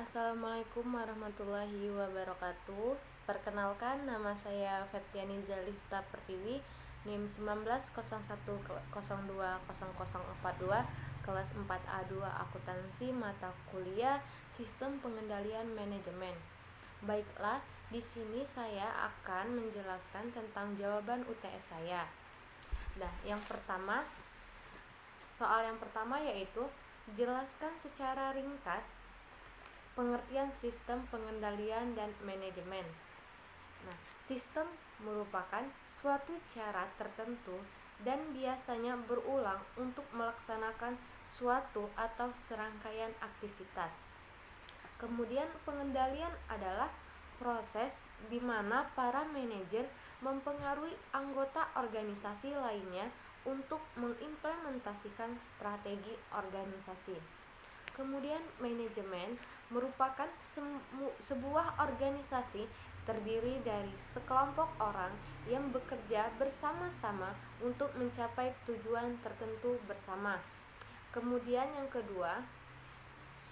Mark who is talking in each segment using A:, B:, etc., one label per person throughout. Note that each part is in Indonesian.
A: Assalamualaikum warahmatullahi wabarakatuh. Perkenalkan, nama saya Septiani Zalifta Pertiwi, NIM 1901020042, kelas 4A2 Akuntansi, mata kuliah Sistem Pengendalian Manajemen. Baiklah, di sini saya akan menjelaskan tentang jawaban UTS saya. Nah, soal yang pertama yaitu jelaskan secara ringkas pengertian sistem pengendalian dan manajemen. Nah, sistem merupakan suatu cara tertentu dan biasanya berulang untuk melaksanakan suatu atau serangkaian aktivitas. Kemudian pengendalian adalah proses di mana para manajer mempengaruhi anggota organisasi lainnya untuk mengimplementasikan strategi organisasi. Kemudian manajemen merupakan sebuah organisasi terdiri dari sekelompok orang yang bekerja bersama-sama untuk mencapai tujuan tertentu bersama. Kemudian yang kedua,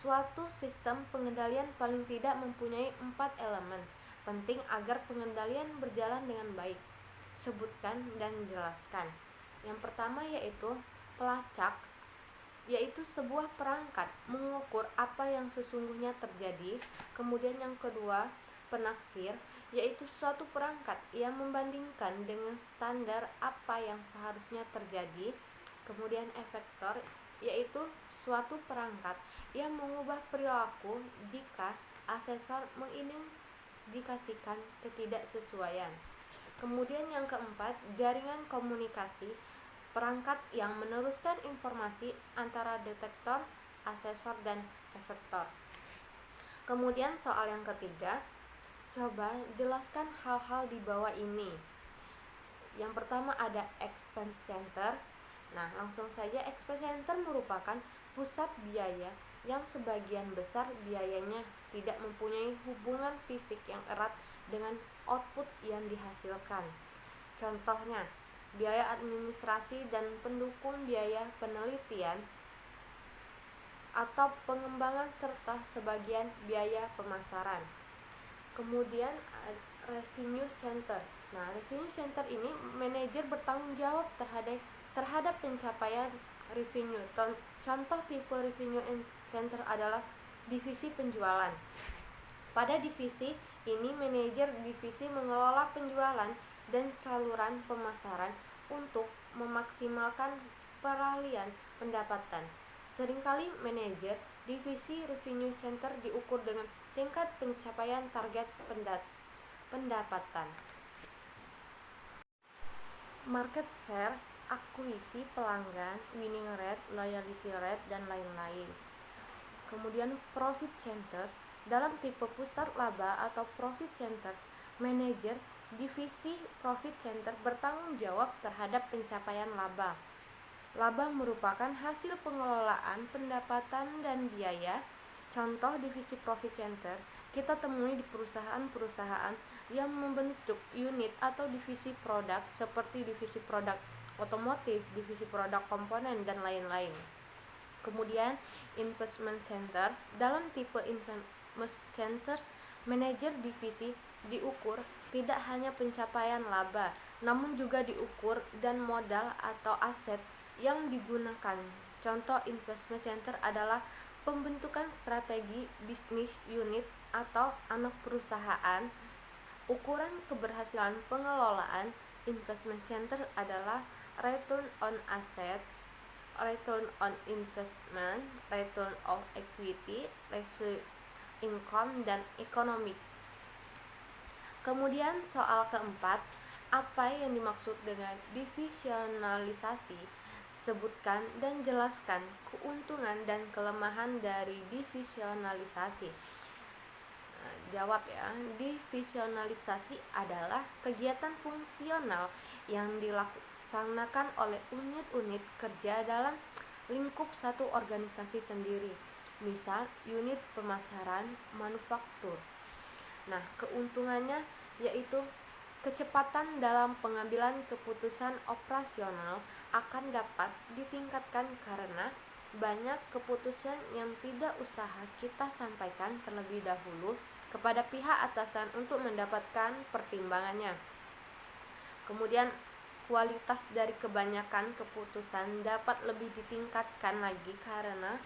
A: suatu sistem pengendalian paling tidak mempunyai 4 elemen penting agar pengendalian berjalan dengan baik. Sebutkan dan jelaskan. Yang pertama yaitu pelacak, yaitu sebuah perangkat mengukur apa yang sesungguhnya terjadi. Kemudian yang kedua, penaksir, yaitu suatu perangkat yang membandingkan dengan standar apa yang seharusnya terjadi. Kemudian efektor, yaitu suatu perangkat yang mengubah perilaku jika asesor mengindikasikan ketidaksesuaian. Kemudian yang keempat, jaringan komunikasi, perangkat yang meneruskan informasi antara detektor, asesor, dan efektor. Kemudian soal yang ketiga, coba jelaskan hal-hal di bawah ini. Yang pertama ada expense center. Nah, langsung saja, expense center merupakan pusat biaya yang sebagian besar biayanya tidak mempunyai hubungan fisik yang erat dengan output yang dihasilkan. Contohnya, biaya administrasi dan pendukung biaya penelitian atau pengembangan serta sebagian biaya pemasaran. Kemudian revenue center. Nah, revenue center ini manajer bertanggung jawab terhadap pencapaian revenue. Contoh tipe revenue center adalah divisi penjualan. Pada divisi ini, manajer divisi mengelola penjualan dan saluran pemasaran untuk memaksimalkan peralihan pendapatan. Seringkali manajer divisi revenue center diukur dengan tingkat pencapaian target pendapatan. Market share, akuisisi pelanggan, winning rate, loyalty rate, dan lain-lain. Kemudian profit centers, dalam tipe pusat laba atau profit center, manajer divisi profit center bertanggung jawab terhadap pencapaian laba. Laba merupakan hasil pengelolaan pendapatan dan biaya. Contoh divisi profit center kita temui di perusahaan-perusahaan yang membentuk unit atau divisi produk seperti divisi produk otomotif, divisi produk komponen, dan lain-lain. Kemudian investment centers, dalam tipe investment centers, manajer divisi diukur tidak hanya pencapaian laba, namun juga diukur dan modal atau aset yang digunakan. Contoh investment center adalah pembentukan strategi bisnis unit atau anak perusahaan. Ukuran keberhasilan pengelolaan investment center adalah return on asset, return on investment, return of equity, ratio income, dan economic. Kemudian soal keempat, apa yang dimaksud dengan divisionalisasi? Sebutkan dan jelaskan keuntungan dan kelemahan dari divisionalisasi. Jawab ya. Divisionalisasi adalah kegiatan fungsional yang dilaksanakan oleh unit-unit kerja dalam lingkup satu organisasi sendiri. Misal, unit pemasaran, manufaktur. Nah, keuntungannya yaitu kecepatan dalam pengambilan keputusan operasional akan dapat ditingkatkan karena banyak keputusan yang tidak usaha kita sampaikan terlebih dahulu kepada pihak atasan untuk mendapatkan pertimbangannya. Kemudian kualitas dari kebanyakan keputusan dapat lebih ditingkatkan lagi karena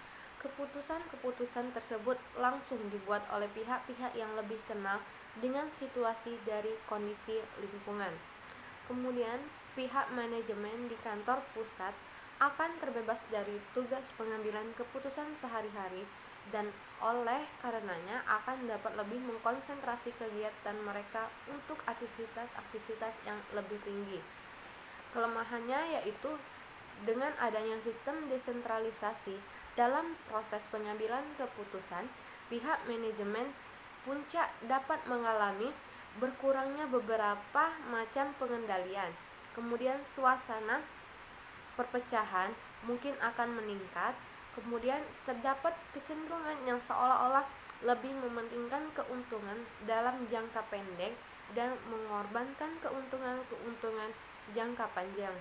A: keputusan-keputusan tersebut langsung dibuat oleh pihak-pihak yang lebih kenal dengan situasi dari kondisi lingkungan. Kemudian, pihak manajemen di kantor pusat akan terbebas dari tugas pengambilan keputusan sehari-hari dan oleh karenanya akan dapat lebih mengkonsentrasi kegiatan mereka untuk aktivitas-aktivitas yang lebih tinggi. Kelemahannya yaitu dengan adanya sistem desentralisasi dalam proses pengambilan keputusan, pihak manajemen puncak dapat mengalami berkurangnya beberapa macam pengendalian. Kemudian suasana perpecahan mungkin akan meningkat. Kemudian terdapat kecenderungan yang seolah-olah lebih mementingkan keuntungan dalam jangka pendek dan mengorbankan keuntungan-keuntungan jangka panjang.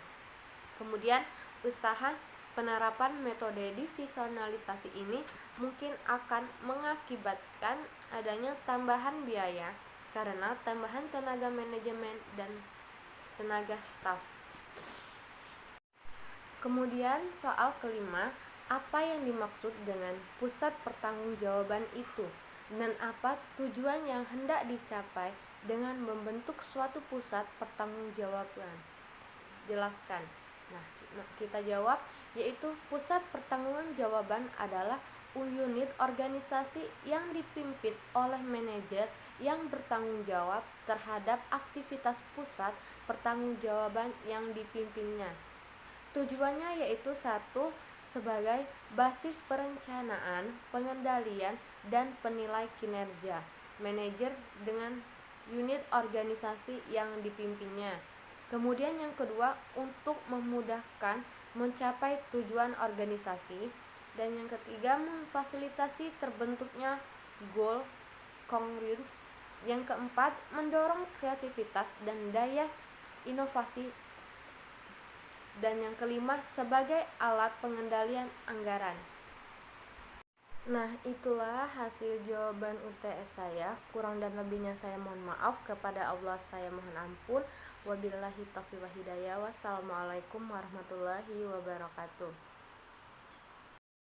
A: Kemudian usaha penerapan metode divisionalisasi ini mungkin akan mengakibatkan adanya tambahan biaya karena tambahan tenaga manajemen dan tenaga staf. Kemudian soal kelima, apa yang dimaksud dengan pusat pertanggungjawaban itu dan apa tujuan yang hendak dicapai dengan membentuk suatu pusat pertanggungjawaban? Jelaskan. Nah, kita jawab yaitu pusat pertanggungjawaban adalah unit organisasi yang dipimpin oleh manajer yang bertanggung jawab terhadap aktivitas pusat pertanggungjawaban yang dipimpinnya. Tujuannya yaitu satu, sebagai basis perencanaan, pengendalian, dan penilai kinerja manajer dengan unit organisasi yang dipimpinnya. Kemudian yang kedua, untuk memudahkan mencapai tujuan organisasi. Dan yang ketiga, memfasilitasi terbentuknya goal congruence. Yang keempat, mendorong kreativitas dan daya inovasi. Dan yang kelima, sebagai alat pengendalian anggaran. Nah, itulah hasil jawaban UTS saya. Kurang dan lebihnya saya mohon maaf. Kepada Allah saya mohon ampun. Wabillahi taufiq wal hidayah. Wassalamualaikum warahmatullahi wabarakatuh.